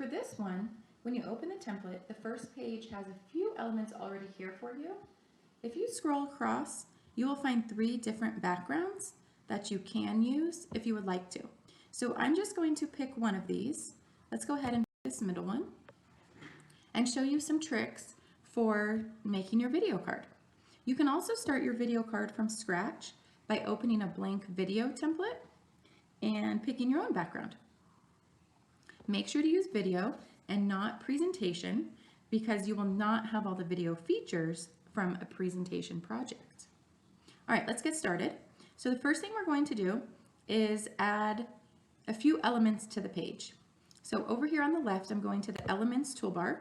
for this one, when you open the template, the first page has a few elements already here for you. If you scroll across, you will find 3 different backgrounds that you can use if you would like to. So I'm just going to pick one of these. Let's go ahead and pick this middle one and show you some tricks for making your video card. You can also start your video card from scratch by opening a blank video template and picking your own background. Make sure to use video and not presentation because you will not have all the video features from a presentation project. All right, let's get started. So the first thing we're going to do is add a few elements to the page. So over here on the left, I'm going to the Elements toolbar,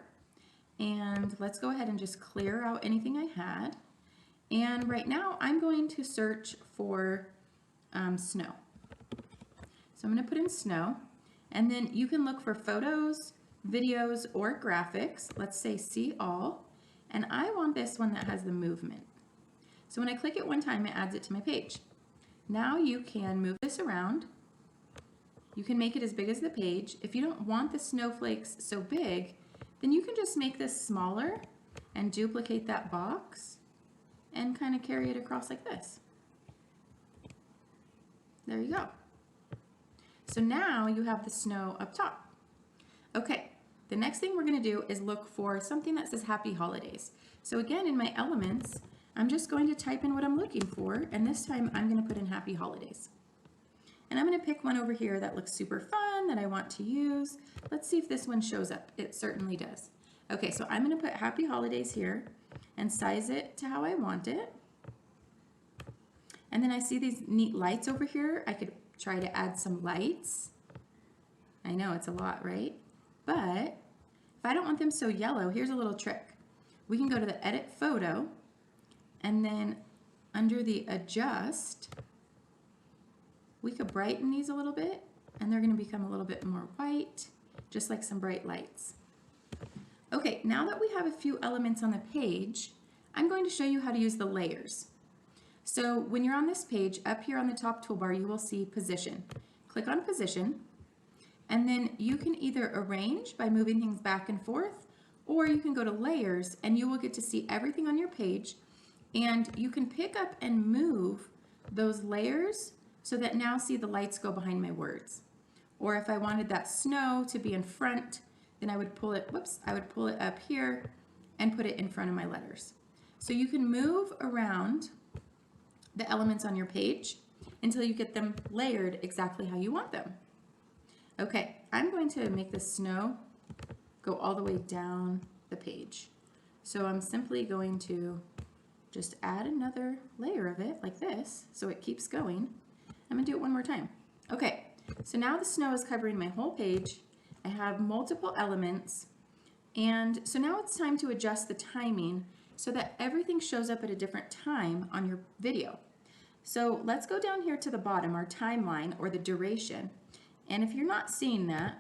and let's go ahead and just clear out anything I had. And right now, I'm going to search for snow. So I'm going to put in snow, and then you can look for photos, videos, or graphics. Let's say see all, and I want this one that has the movement. So when I click it one time, it adds it to my page. Now you can move this around. You can make it as big as the page. If you don't want the snowflakes so big, then you can just make this smaller and duplicate that box and kind of carry it across like this. There you go. So now you have the snow up top. Okay, the next thing we're going to do is look for something that says Happy Holidays. So again, in my elements, I'm just going to type in what I'm looking for, and this time I'm going to put in Happy Holidays. And I'm going to pick one over here that looks super fun that I want to use. Let's see if this one shows up. It certainly does. Okay, so I'm going to put Happy Holidays here and size it to how I want it. And then I see these neat lights over here. I could try to add some lights. I know it's a lot, right? But if I don't want them so yellow, here's a little trick. We can go to the Edit Photo, and then under the Adjust, we could brighten these a little bit, and they're going to become a little bit more white, just like some bright lights. Okay, now that we have a few elements on the page, I'm going to show you how to use the layers. So when you're on this page, up here on the top toolbar, you will see Position. Click on Position, and then you can either arrange by moving things back and forth, or you can go to Layers, and you will get to see everything on your page, and you can pick up and move those layers so that now see the lights go behind my words. Or if I wanted that snow to be in front, then I would pull it, I would pull it up here and put it in front of my letters. So you can move around the elements on your page until you get them layered exactly how you want them. Okay, I'm going to make the snow go all the way down the page. So I'm simply going to just add another layer of it like this so it keeps going. I'm going to do it one more time. Okay, so now the snow is covering my whole page. I have multiple elements, and so now it's time to adjust the timing so that everything shows up at a different time on your video. So let's go down here to the bottom, our timeline or the duration. And if you're not seeing that,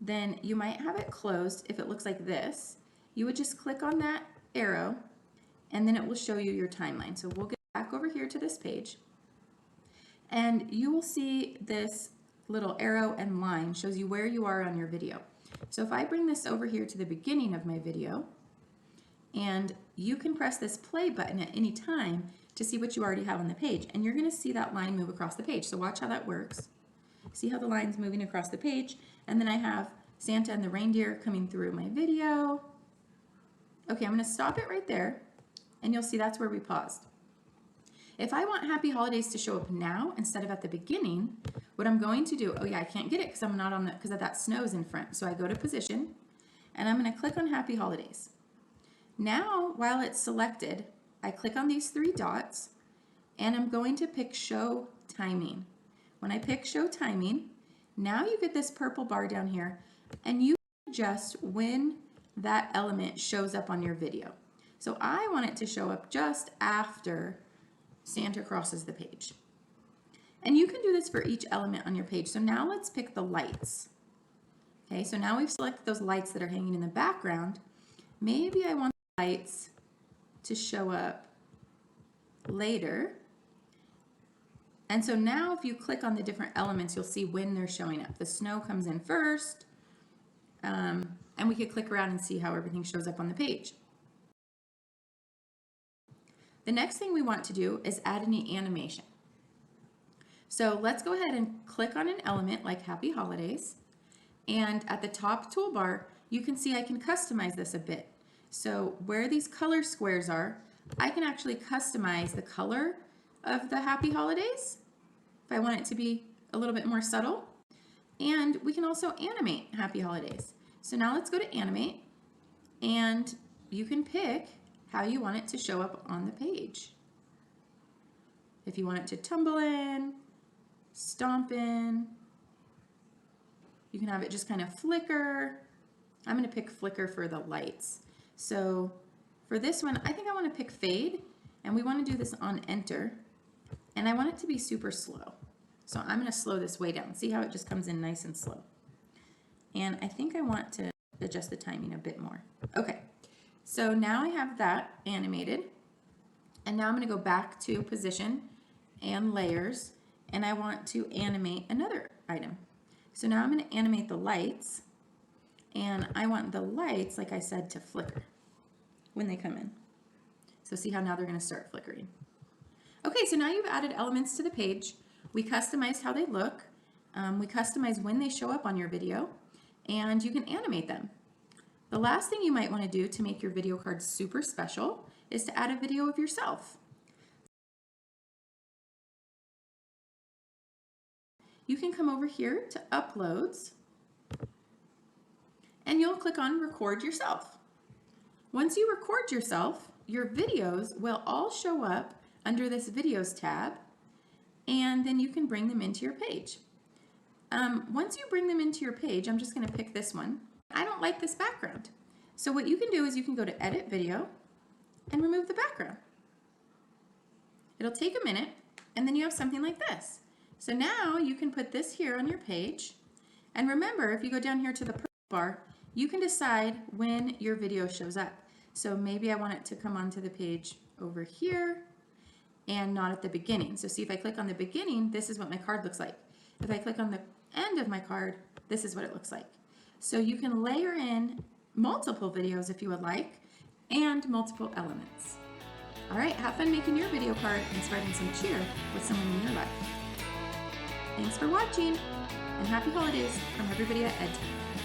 then you might have it closed. If it looks like this, you would just click on that arrow and then it will show you your timeline. So we'll get back over here to this page, and you will see this little arrow and line shows you where you are on your video. So if I bring this over here to the beginning of my video, and you can press this play button at any time to see what you already have on the page, and you're going to see that line move across the page. So watch how that works. See how the line's moving across the page, and then I have Santa and the reindeer coming through my video. Okay, I'm going to stop it right there, and you'll see that's where we paused. If I want Happy Holidays to show up now instead of at the beginning, what I'm going to do, oh yeah, I can't get it because I'm not on the, because of that snow's in front. So I go to Position, and I'm going to click on Happy Holidays. Now, while it's selected, I click on these 3 dots, and I'm going to pick Show Timing. When I pick Show Timing, now you get this purple bar down here, and you adjust when that element shows up on your video. So I want it to show up just after Santa crosses the page. And you can do this for each element on your page. So now let's pick the lights. Okay, so now we've selected those lights that are hanging in the background. Maybe I want the lights to show up later. And so now if you click on the different elements, you'll see when they're showing up. The snow comes in first, And we could click around and see how everything shows up on the page. The next thing we want to do is add any animation. So let's go ahead and click on an element like Happy Holidays. And at the top toolbar, you can see I can customize this a bit. So where these color squares are, I can actually customize the color of the Happy Holidays if I want it to be a little bit more subtle. And we can also animate Happy Holidays. So now let's go to animate, and you can pick how you want it to show up on the page. If you want it to tumble in, stomp in, you can have it just kind of flicker. I'm going to pick flicker for the lights. So for this one, I think I want to pick fade, and we want to do this on enter, and I want it to be super slow. So I'm going to slow this way down. See how it just comes in nice and slow. And I think I want to adjust the timing a bit more. Okay, so now I have that animated, and now I'm going to go back to position and layers, and I want to animate another item. So now I'm going to animate the lights, and I want the lights, like I said, to flicker when they come in. So see how now they're going to start flickering. Okay, so now you've added elements to the page. We customized how they look. We customize when they show up on your video, and you can animate them. The last thing you might want to do to make your video card super special is to add a video of yourself. You can come over here to Uploads, and you'll click on Record Yourself. Once you record yourself, your videos will all show up under this Videos tab, and then you can bring them into your page. Once you bring them into your page, I'm just going to pick this one. I don't like this background. So what you can do is you can go to Edit Video and remove the background. It'll take a minute, and then you have something like this. So now you can put this here on your page, and remember, if you go down here to the purple bar, you can decide when your video shows up. So maybe I want it to come onto the page over here and not at the beginning. So see, if I click on the beginning, this is what my card looks like. If I click on the end of my card, this is what it looks like. So you can layer in multiple videos if you would like, and multiple elements. All right, have fun making your video card and spreading some cheer with someone in your life. Thanks for watching, and happy holidays from everybody at EdTech.